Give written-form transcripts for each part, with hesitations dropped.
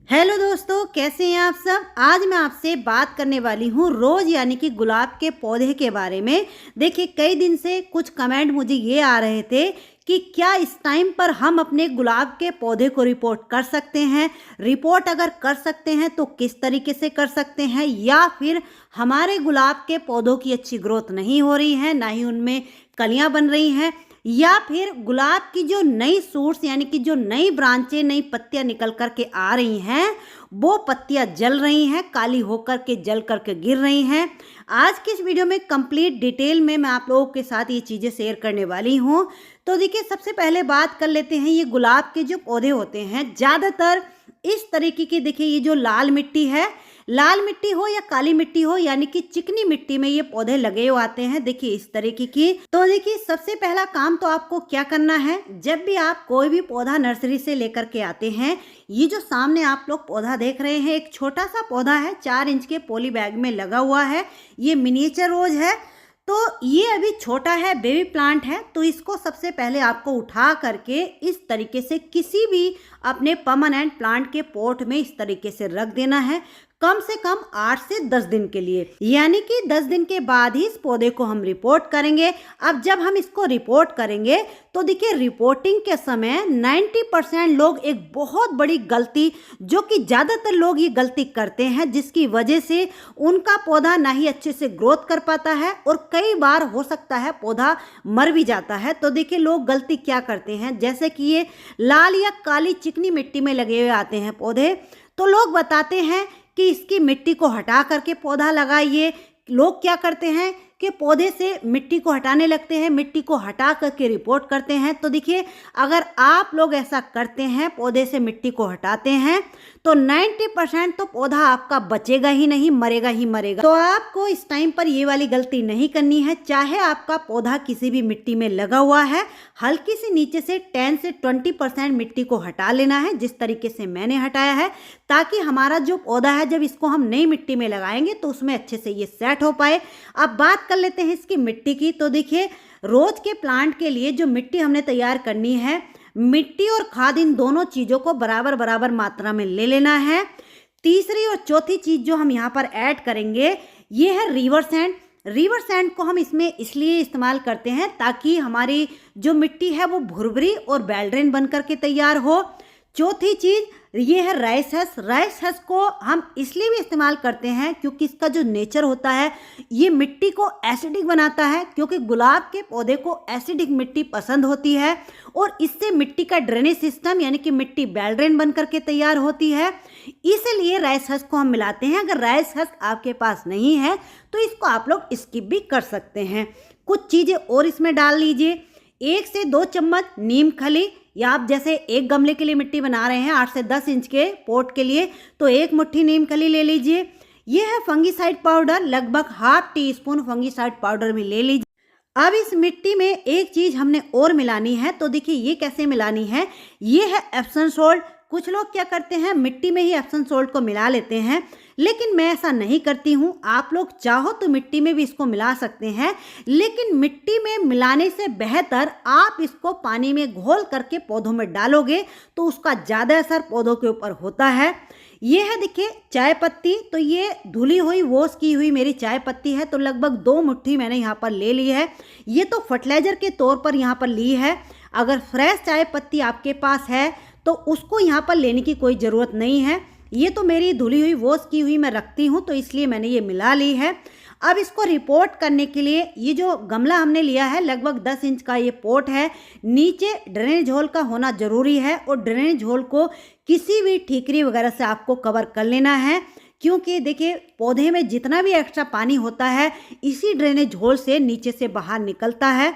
Hello दोस्तों, कैसे हैं आप सब। आज मैं आपसे बात करने वाली हूँ रोज़ यानी कि गुलाब के पौधे के बारे में। देखिए, कई दिन से कुछ कमेंट मुझे ये आ रहे थे कि क्या इस टाइम पर हम अपने गुलाब के पौधे को रिपोर्ट कर सकते हैं। रिपोर्ट अगर कर सकते हैं तो किस तरीके से कर सकते हैं, या फिर हमारे गुलाब के पौधों की अच्छी ग्रोथ नहीं हो रही है, ना ही उनमें कलियां बन रही हैं, या फिर गुलाब की जो नई सूट्स यानी कि जो नई ब्रांचें नई पत्तियां निकल कर के आ रही हैं वो पत्तियां जल रही हैं, काली होकर के जल करके गिर रही हैं। आज की इस वीडियो में कंप्लीट डिटेल में मैं आप लोगों के साथ ये चीज़ें शेयर करने वाली हूँ। तो देखिए, सबसे पहले बात कर लेते हैं, ये गुलाब के जो पौधे होते हैं ज़्यादातर इस तरीके की, देखिए ये जो लाल मिट्टी है, लाल मिट्टी हो या काली मिट्टी हो यानी कि चिकनी मिट्टी में ये पौधे लगे हुए आते हैं। देखिए इस तरीके की। तो देखिए, सबसे पहला काम तो आपको क्या करना है, जब भी आप कोई भी पौधा नर्सरी से लेकर के आते हैं, ये जो सामने आप लोग पौधा देख रहे हैं, एक छोटा सा पौधा है, 4 इंच के पॉली बैग में लगा हुआ है। ये मिनिएचर रोज है। तो ये अभी छोटा है, बेबी प्लांट है। तो इसको सबसे पहले आपको उठा करके इस तरीके से किसी भी अपने परमानेंट प्लांट के पॉट में इस तरीके से रख देना है, कम से कम 8 से 10 दिन के लिए। यानी कि 10 दिन के बाद ही इस पौधे को हम रिपोर्ट करेंगे। अब जब हम इसको रिपोर्ट करेंगे तो देखिए, रिपोर्टिंग के समय 90% लोग एक बहुत बड़ी गलती, जो कि ज़्यादातर लोग ये गलती करते हैं, जिसकी वजह से उनका पौधा ना ही अच्छे से ग्रोथ कर पाता है और कई बार हो सकता है पौधा मर भी जाता है। तो देखिए, लोग गलती क्या करते हैं, जैसे कि ये लाल या काली चिकनी मिट्टी में लगे हुए आते हैं पौधे, तो लोग बताते हैं कि इसकी मिट्टी को हटा करके पौधा लगाइए। लोग क्या करते हैं कि पौधे से मिट्टी को हटाने लगते हैं, मिट्टी को हटा करके रिपोर्ट करते हैं। तो देखिए, अगर आप लोग ऐसा करते हैं, पौधे से मिट्टी को हटाते हैं, तो 90% तो पौधा आपका बचेगा ही नहीं, मरेगा ही मरेगा। तो आपको इस टाइम पर ये वाली गलती नहीं करनी है। चाहे आपका पौधा किसी भी मिट्टी में लगा हुआ है, हल्की सी नीचे से 10 से 20% मिट्टी को हटा लेना है, जिस तरीके से मैंने हटाया है, ताकि हमारा जो पौधा है, जब इसको हम नई मिट्टी में लगाएंगे तो उसमें अच्छे से ये सेट हो पाए। अब बात कर लेते हैं इसकी मिट्टी की। तो देखिए, रोज के प्लांट के लिए जो मिट्टी हमने तैयार करनी है, मिट्टी और खाद इन दोनों चीज़ों को बराबर बराबर मात्रा में ले लेना है। तीसरी और चौथी चीज़ जो हम यहाँ पर ऐड करेंगे, ये है रिवर सैंड। रिवर सैंड को हम इसमें इसलिए इस्तेमाल करते हैं ताकि हमारी जो मिट्टी है वो भुरभुरी और बैलड्रेन बन करके तैयार हो। चौथी चीज़ ये है राइस हस्क। राइस हस्क को हम इसलिए भी इस्तेमाल करते हैं क्योंकि इसका जो नेचर होता है, ये मिट्टी को एसिडिक बनाता है, क्योंकि गुलाब के पौधे को एसिडिक मिट्टी पसंद होती है और इससे मिट्टी का ड्रेनेज सिस्टम यानी कि मिट्टी बैलड्रेन बन करके तैयार होती है। इसीलिए राइस हस्क को हम मिलाते हैं। अगर राइस हस्क आपके पास नहीं है तो इसको आप लोग स्किप भी कर सकते हैं। कुछ चीज़ें और इसमें डाल लीजिए। 1 से 2 चम्मच नीम खली, या आप जैसे एक गमले के लिए मिट्टी बना रहे हैं 8 से 10 इंच के पॉट के लिए, तो 1 मुट्ठी नीम खली ले लीजिए। ये है फंगीसाइड पाउडर, लगभग ½ टीस्पून फंगीसाइड पाउडर भी ले लीजिए। अब इस मिट्टी में एक चीज़ हमने और मिलानी है। तो देखिए, ये कैसे मिलानी है, ये है एप्सम सॉल्ट। कुछ लोग क्या करते हैं, मिट्टी में ही एप्सम सॉल्ट को मिला लेते हैं, लेकिन मैं ऐसा नहीं करती हूँ। आप लोग चाहो तो मिट्टी में भी इसको मिला सकते हैं, लेकिन मिट्टी में मिलाने से बेहतर आप इसको पानी में घोल करके पौधों में डालोगे तो उसका ज़्यादा असर पौधों के ऊपर होता है। ये है देखिए चाय पत्ती। तो ये धुली हुई वॉश की हुई मेरी चाय पत्ती है, तो लगभग 2 मुट्ठी मैंने यहाँ पर ले ली है। ये तो फर्टिलाइजर के तौर पर यहाँ पर ली है। अगर फ्रेश चाय पत्ती आपके पास है तो उसको यहाँ पर लेने की कोई ज़रूरत नहीं है। ये तो मेरी धुली हुई वॉश की हुई मैं रखती हूँ, तो इसलिए मैंने ये मिला ली है। अब इसको रिपोर्ट करने के लिए ये जो गमला हमने लिया है, लगभग 10 इंच का ये पॉट है। नीचे ड्रेनेज होल का होना ज़रूरी है और ड्रेनेज होल को किसी भी ठीकरी वगैरह से आपको कवर कर लेना है, क्योंकि देखिए, पौधे में जितना भी एक्स्ट्रा पानी होता है इसी ड्रेनेज होल से नीचे से बाहर निकलता है।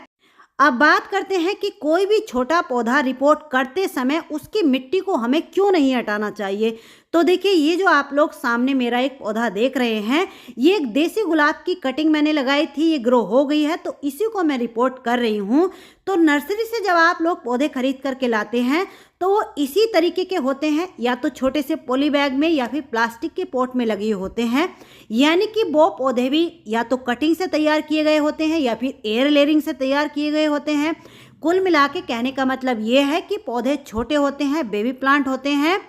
अब बात करते हैं कि कोई भी छोटा पौधा रिपोर्ट करते समय उसकी मिट्टी को हमें क्यों नहीं हटाना चाहिए। तो देखिए, ये जो आप लोग सामने मेरा एक पौधा देख रहे हैं, ये एक देसी गुलाब की कटिंग मैंने लगाई थी, ये ग्रो हो गई है, तो इसी को मैं रिपोर्ट कर रही हूँ। तो नर्सरी से जब आप लोग पौधे खरीद करके लाते हैं तो वो इसी तरीके के होते हैं, या तो छोटे से पॉली बैग में या फिर प्लास्टिक के पॉट में लगे होते हैं। यानी कि वो पौधे भी या तो कटिंग से तैयार किए गए होते हैं या फिर एयर लेयरिंग से तैयार किए गए होते हैं। कुल मिला के कहने का मतलब ये है कि पौधे छोटे होते हैं, बेबी प्लांट होते हैं।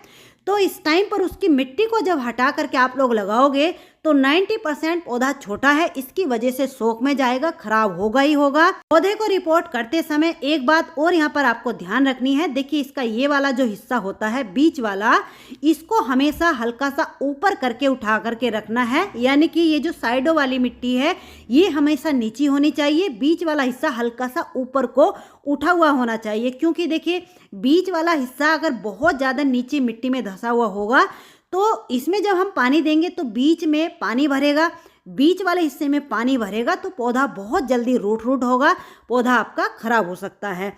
तो इस टाइम पर उसकी मिट्टी को जब हटा करके आप लोग लगाओगे तो 90% पौधा छोटा है, इसकी वजह से सोख में जाएगा, खराब होगा ही होगा। पौधे को रिपोर्ट करते समय एक बात और यहाँ पर आपको ध्यान रखनी है। देखिए इसका ये वाला जो हिस्सा होता है बीच वाला, इसको हमेशा हल्का सा ऊपर करके उठा करके रखना है, यानी कि ये जो साइडों वाली मिट्टी है ये हमेशा नीची होनी चाहिए, बीच वाला हिस्सा हल्का सा ऊपर को उठा हुआ होना चाहिए। क्योंकि देखिए बीच वाला हिस्सा अगर बहुत ज़्यादा नीचे मिट्टी में धंसा हुआ होगा तो इसमें जब हम पानी देंगे तो बीच में पानी भरेगा, बीच वाले हिस्से में पानी भरेगा तो पौधा बहुत जल्दी रूट होगा, पौधा आपका खराब हो सकता है।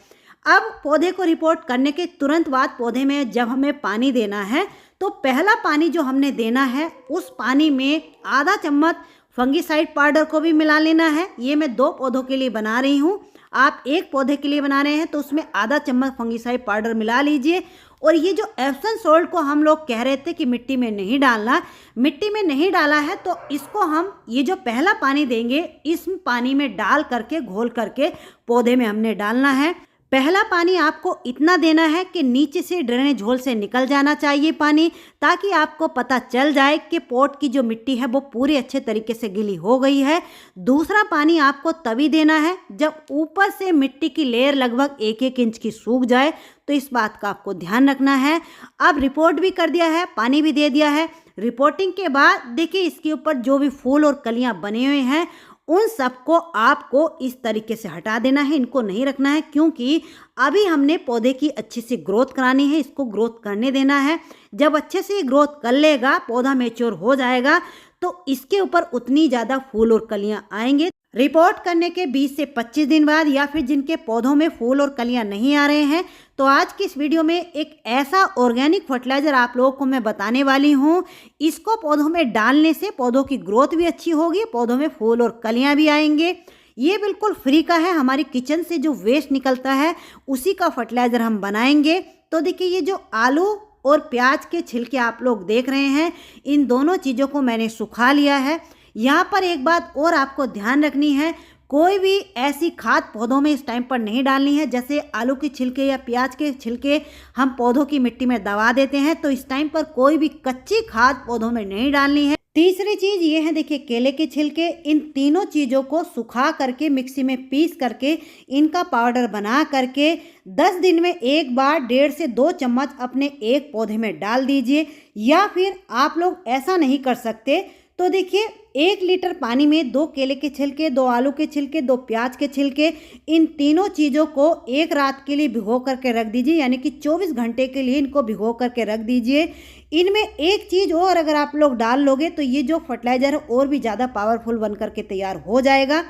अब पौधे को रिपोर्ट करने के तुरंत बाद पौधे में जब हमें पानी देना है तो पहला पानी जो हमने देना है उस पानी में आधा चम्मच फंगीसाइड पाउडर को भी मिला लेना है। ये मैं 2 पौधों के लिए बना रही हूँ, आप 1 पौधे के लिए बना रहे हैं तो उसमें आधा चम्मच फंगीसाइड पाउडर मिला लीजिए। और ये जो एप्सम सॉल्ट को हम लोग कह रहे थे कि मिट्टी में नहीं डालना, मिट्टी में नहीं डाला है तो इसको हम ये जो पहला पानी देंगे इस पानी में डाल करके घोल करके पौधे में हमने डालना है। पहला पानी आपको इतना देना है कि नीचे से ड्रेनेज होल से निकल जाना चाहिए पानी, ताकि आपको पता चल जाए कि पॉट की जो मिट्टी है वो पूरी अच्छे तरीके से गीली हो गई है। दूसरा पानी आपको तभी देना है जब ऊपर से मिट्टी की लेयर लगभग 1-1 इंच की सूख जाए, तो इस बात का आपको ध्यान रखना है। अब रिपोर्ट भी कर दिया है, पानी भी दे दिया है। रिपोर्टिंग के बाद देखिए इसके ऊपर जो भी फूल और कलियां बने हुए हैं उन सबको आपको इस तरीके से हटा देना है, इनको नहीं रखना है, क्योंकि अभी हमने पौधे की अच्छी सी ग्रोथ करानी है, इसको ग्रोथ करने देना है। जब अच्छे से ग्रोथ कर लेगा, पौधा मैच्योर हो जाएगा तो इसके ऊपर उतनी ज़्यादा फूल और कलियां आएंगे। रिपोर्ट करने के 20 से 25 दिन बाद या फिर जिनके पौधों में फूल और कलियां नहीं आ रहे हैं, तो आज की इस वीडियो में एक ऐसा ऑर्गेनिक फर्टिलाइज़र आप लोगों को मैं बताने वाली हूं। इसको पौधों में डालने से पौधों की ग्रोथ भी अच्छी होगी, पौधों में फूल और कलियां भी आएंगे। ये बिल्कुल फ्री का है, हमारी किचन से जो वेस्ट निकलता है उसी का फर्टिलाइज़र हम बनाएंगे। तो देखिए ये जो आलू और प्याज के छिलके आप लोग देख रहे हैं, इन दोनों चीज़ों को मैंने सुखा लिया है। यहाँ पर एक बात और आपको ध्यान रखनी है, कोई भी ऐसी खाद पौधों में इस टाइम पर नहीं डालनी है। जैसे आलू के छिलके या प्याज के छिलके हम पौधों की मिट्टी में दबा देते हैं, तो इस टाइम पर कोई भी कच्ची खाद पौधों में नहीं डालनी है। तीसरी चीज़ ये है, देखिए केले के छिलके, इन तीनों चीज़ों को सुखा करके मिक्सी में पीस करके इनका पाउडर बना करके 10 दिन में एक बार 1.5 से 2 चम्मच अपने एक पौधे में डाल दीजिए। या फिर आप लोग ऐसा नहीं कर सकते तो देखिए 1 लीटर पानी में 2 केले के छिलके, 2 आलू के छिलके, 2 प्याज के छिलके, इन तीनों चीज़ों को एक रात के लिए भिगो करके रख दीजिए, यानी कि 24 घंटे के लिए इनको भिगो करके रख दीजिए। इनमें एक चीज़ और अगर आप लोग डाल लोगे तो ये जो फर्टिलाइज़र है और भी ज़्यादा पावरफुल बन करके तैयार हो जाएगा।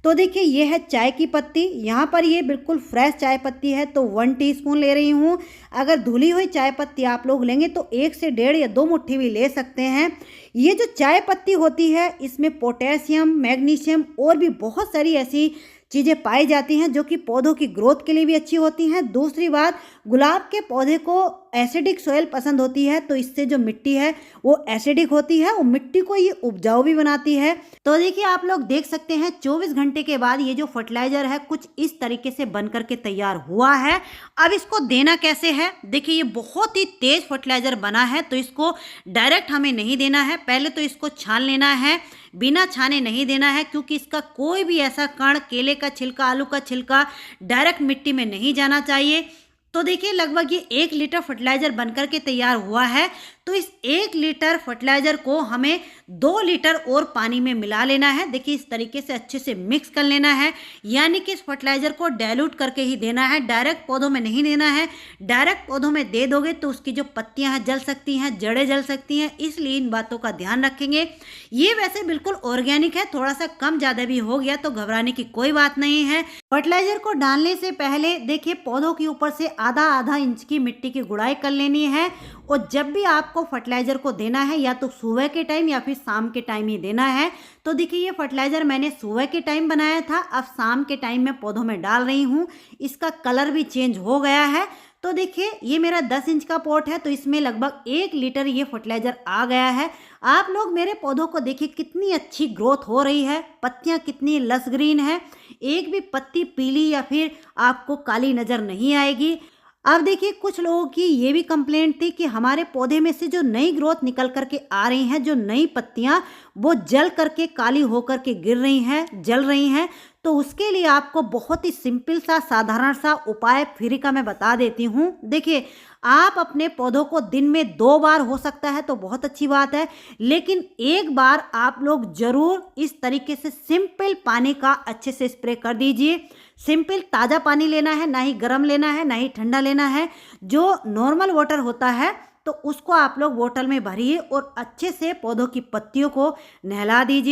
तो देखिए ये है चाय की पत्ती, यहाँ पर ये बिल्कुल फ्रेश चाय पत्ती है तो 1 टीस्पून ले रही हूँ। अगर धुली हुई चाय पत्ती आप लोग लेंगे तो 1 से 1.5 या 2 मुट्ठी भी ले सकते हैं। ये जो चाय पत्ती होती है इसमें पोटेशियम, मैग्नीशियम और भी बहुत सारी ऐसी चीज़ें पाई जाती हैं जो कि पौधों की ग्रोथ के लिए भी अच्छी होती हैं। दूसरी बात, गुलाब के पौधे को एसिडिक सॉइल पसंद होती है, तो इससे जो मिट्टी है वो एसिडिक होती है, वो मिट्टी को ये उपजाऊ भी बनाती है। तो देखिए आप लोग देख सकते हैं 24 घंटे के बाद ये जो फर्टिलाइज़र है कुछ इस तरीके से बन करके तैयार हुआ है। अब इसको देना कैसे है, देखिए ये बहुत ही तेज़ फर्टिलाइज़र बना है, तो इसको डायरेक्ट हमें नहीं देना है। पहले तो इसको छान लेना है, बिना छाने नहीं देना है, क्योंकि इसका कोई भी ऐसा कण, केले का छिलका, आलू का छिलका डायरेक्ट मिट्टी में नहीं जाना चाहिए। तो देखिए लगभग ये 1 लीटर फर्टिलाइज़र बनकर के तैयार हुआ है। तो इस 1 लीटर फर्टिलाइज़र को हमें 2 लीटर और पानी में मिला लेना है। देखिए इस तरीके से अच्छे से मिक्स कर लेना है, यानी कि इस फर्टिलाइज़र को डाइल्यूट करके ही देना है, डायरेक्ट पौधों में नहीं देना है। डायरेक्ट पौधों में दे दोगे तो उसकी जो पत्तियां हैं जल सकती हैं, जड़ें जल सकती हैं, इसलिए इन बातों का ध्यान रखेंगे। ये वैसे बिल्कुल ऑर्गेनिक है, थोड़ा सा कम ज़्यादा भी हो गया तो घबराने की कोई बात नहीं है। फर्टिलाइज़र को डालने से पहले देखिए पौधों के ऊपर से आधा इंच की मिट्टी की गुड़ाई कर लेनी है। और जब भी आपको फर्टिलाइज़र को देना है या तो सुबह के टाइम या फिर शाम के टाइम ही देना है। तो देखिए ये फर्टिलाइज़र मैंने सुबह के टाइम बनाया था, अब शाम के टाइम में पौधों में डाल रही हूँ। इसका कलर भी चेंज हो गया है। तो देखिए ये मेरा 10 इंच का पॉट है, तो इसमें लगभग 1 लीटर ये फर्टिलाइज़र आ गया है। आप लोग मेरे पौधों को देखिए कितनी अच्छी ग्रोथ हो रही है, पत्तियाँ कितनी लस ग्रीन है, एक भी पत्ती पीली या फिर आपको काली नज़र नहीं आएगी। अब देखिए कुछ लोगों की ये भी कंप्लेंट थी कि हमारे पौधे में से जो नई ग्रोथ निकल करके आ रही हैं, जो नई पत्तियां वो जल करके काली हो करके गिर रही हैं, जल रही हैं। तो उसके लिए आपको बहुत ही सिंपल सा साधारण सा उपाय फ्री का मैं बता देती हूँ। देखिए आप अपने पौधों को दिन में 2 बार हो सकता है तो बहुत अच्छी बात है, लेकिन एक बार आप लोग जरूर इस तरीके से सिंपल पानी का अच्छे से स्प्रे कर दीजिए। सिंपल ताज़ा पानी लेना है, ना ही गर्म लेना है, ना ही ठंडा लेना है। जो नॉर्मल वाटर होता है तो उसको आप लोग बोतल में भरिए और अच्छे से पौधों की पत्तियों को नहला दीजिए।